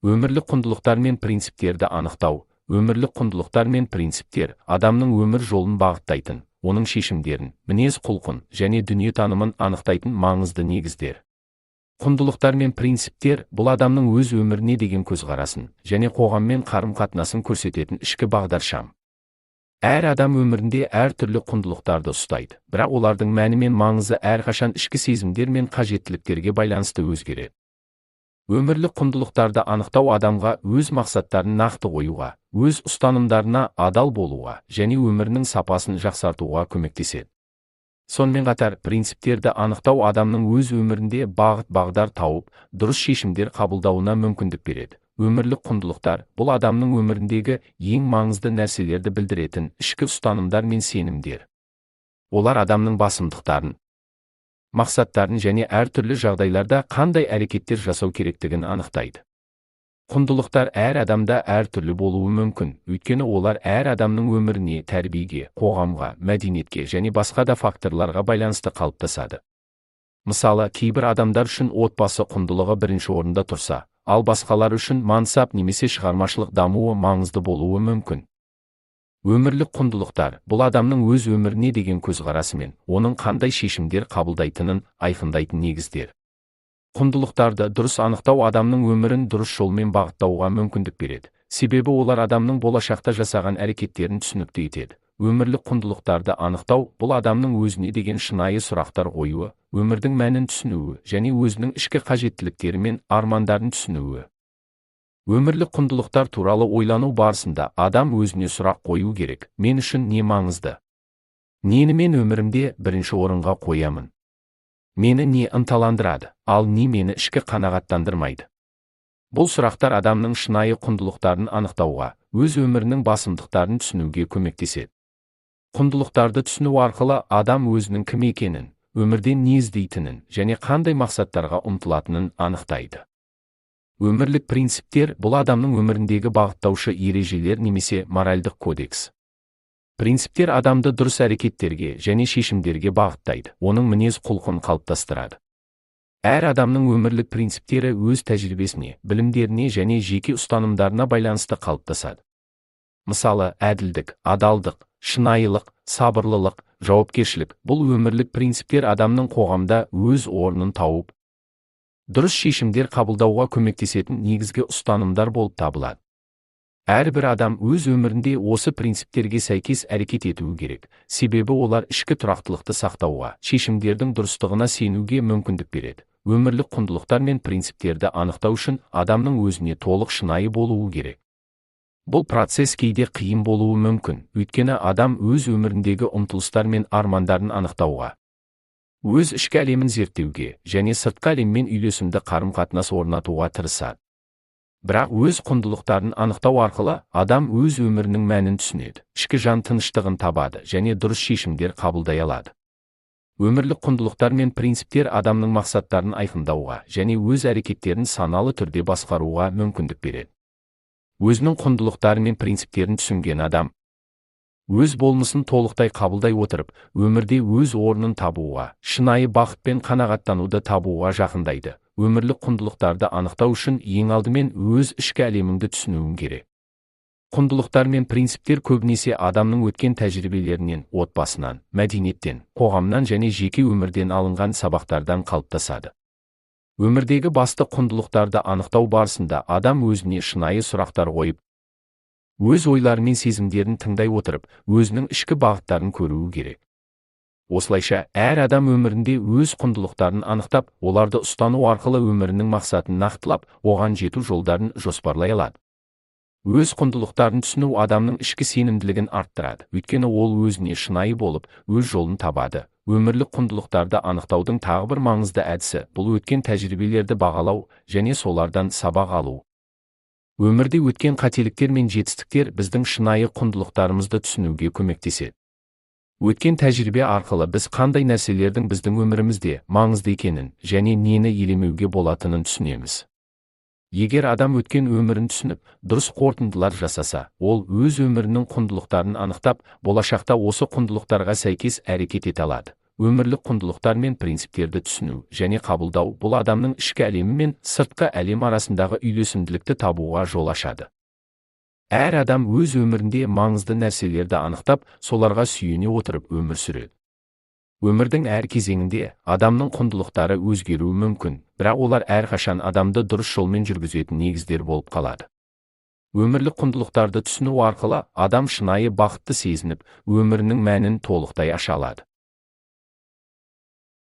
Өмірлік құндылықтар мен принциптерді анықтау. Өмірлік құндылықтар мен принциптер адамның өмір жолын бағыттайтын, оның шешімдерін, мінез-құлқын және дүниетанымын анықтайтын маңызды негіздер. Құндылықтар мен принциптер бұл адамның өз өміріне деген көзқарасын және қоғаммен қарым-қатынасын көрсететін ішкі бағдаршам. Әр адам өмірінде әртүрлі құндылықтарды ұстайды, бірақ олардың мәні мен маңызы әрқашан ішкі сезімдер мен қажеттіліктерге байланысты өзгереді. Өмірлік құндылықтарды анықтау адамға өз мақсаттарын нақты қоюға, өз ұстанымдарына адал болуға және өмірінің сапасын жақсартуға көмектеседі. Сонымен қатар, принциптерді анықтау адамның өз өмірінде бағыт-бағдар тауып, дұрыс шешімдер қабылдауына мүмкіндік береді. Өмірлік құндылықтар бұл адамның өміріндегі ең маңызды нәрселерді білдіретін ішкі ұстанымдар мен сенімдер. Олар адамның басымдықтарын, мақсаттарын және әртүрлі жағдайларда қандай әрекеттер жасау керектігін анықтайды. Құндылықтар әр адамда әртүрлі болуы мүмкін, өйткені олар әр адамның өміріне, тәрбиеге, қоғамға, мәдениетке және басқа да факторларға байланысты қалыптасады. Мысалы, кейбір адамдар үшін отбасы құндылығы бірінші орында тұрса, ал басқалар үшін мансап немесе шығармашылық дамуы маңызды болуы мүмкін. Өмірлік құндылықтар бұл адамның өз өміріне деген көзқарасы мен оның қандай шешімдер қабылдайтынын айқындайтын негіздер. Құндылықтарды дұрыс анықтау адамның өмірін дұрыс жолмен бағыттауға мүмкіндік береді, себебі олар адамның болашақта жасаған әрекеттерін түсінікті етеді. Өмірлік құндылықтарды анықтау бұл адамның өзіне деген шынайы сұрақтар қоюы, өмірдің мәнін түсінуі және өзінің ішкі қажеттіліктері мен армандарын түсінуі. Өмірлік құндылықтар туралы ойлану барысында адам өзіне сұрақ қою керек: мен үшін не маңызды? Нені мен өмірімде бірінші орынға қоямын? Мені не ынталандырады, ал не мені ішкі қанағаттандырмайды? Бұл сұрақтар адамның шынайы құндылықтарын анықтауға, өз өмірінің басымдықтарын түсінуге көмектеседі. Құндылықтарды түсіну арқылы адам өзінің кім екенін, өмірден не іздейтінін және қандай мақсаттарға ұмтылатынын анықтайды. Өмірлік принциптер бұл адамның өміріндегі бағыттаушы ережелер немесе моральдық кодекс. Принциптер адамды дұрыс әрекеттерге және шешімдерге бағыттайды, оның мінез-құлқын қалыптастырады. Әр адамның өмірлік принциптері өз тәжірибесіне, білімдеріне және жеке ұстанымдарына байланысты қалыптасады. Мысалы, әділдік, адалдық, шынайылық, сабырлылық, жауапкершілік бұл өмірлік принциптер адамның қоғамда өз орнын тауып, дұрыс шешімдер қабылдауға көмектесетін негізгі ұстанымдар болып табылады. Әрбір адам өз өмірінде осы принциптерге сәйкес әрекет етуі керек, себебі олар ішкі тұрақтылықты сақтауға, шешімдердің дұрыстығына сенуге мүмкіндік береді. Өмірлік құндылықтар мен принциптерді анықтау үшін адамның өзіне толық шынайы болуы керек. Бұл процесс кейде қиын болуы мүмкін, өйткені адам өз өміріндегі ұмтылыстар мен армандарын анықтауға, өз ішкі әлемін зерттеуге және сыртқы әлеммен үйлесімді қарым-қатынас орнатуға тырысады. Бірақ өз құндылықтарын анықтау арқылы адам өз өмірінің мәнін түсінеді, ішкі жан тыныштығын табады және дұрыс шешімдер қабылдай алады. Өмірлік құндылықтар мен принциптер адамның мақсаттарын айқындауға және өз әрекеттерін саналы түрде басқаруға мүмкіндік береді. Өзінің құндылықтары мен принциптерін түсінген адам өз болмысын толықтай қабылдай отырып, өмірде өз орнын табуға, шынайы бақыт пен қанағаттануды табуға жақындайды. Өмірлік құндылықтарды анықтау үшін ең алдымен өз ішкі әлеміңді түсінуің керек. Құндылықтар мен принциптер көбінесе адамның өткен тәжірибелерінен, отбасынан, мәдениеттен, қоғамнан және жеке өмірден алынған сабақтардан қалыптасады. Өмірдегі басты құндылықтарды анықтау барысында адам өзіне шынайы сұрақтар қойып, өз ойлары мен сезімдерін тыңдай отырып, өзінің ішкі бағыттарын көруі керек. Осылайша, әр адам өмірінде өз құндылықтарын анықтап, оларды ұстану арқылы өмірінің мақсатын нақтылап, оған жету жолдарын жоспарлай алады. Өз құндылықтарын түсіну адамның ішкі сенімділігін арттырады, өйткені ол өзіне шынайы болып, өз жолын табады. Өмірлік құндылықтарды анықтаудың тағы бір маңызды әдісі бұл өткен тәжірибелерді бағалау және солардан сабақ алу. Өмірде өткен қателіктер мен жетістіктер біздің шынайы құндылықтарымызды түсінуге көмектеседі. Өткен тәжірибе арқылы біз қандай нәрселердің біздің өмірімізде маңызды екенін және нені елемеуге болатынын түсінеміз. Егер адам өткен өмірін түсініп, дұрыс қорытындылар жасаса, ол өз өмірінің құндылықтарын анықтап, болашақта осы құндылықтарға сәйкес әрекет ете алады. өмірлік құндылықтар мен принциптерді түсіну және қабылдау бұл адамның ішкі әлемі мен сыртқы әлем арасындағы үйлесімділікті табуға жол ашады. Әр адам өз өмірінде маңызды нәрселерді анықтап, соларға сүйене отырып өмір сүреді. Өмірдің әр кезеңінде адамның құндылықтары өзгеруі мүмкін, бірақ олар әрқашан адамды дұрыс жолмен жүргізетін негіздер болып қалады. Өмірлік құндылықтарды түсіну арқылы адам шынайы бақытты сезініп, өмірінің мәнін толықтай аша алады.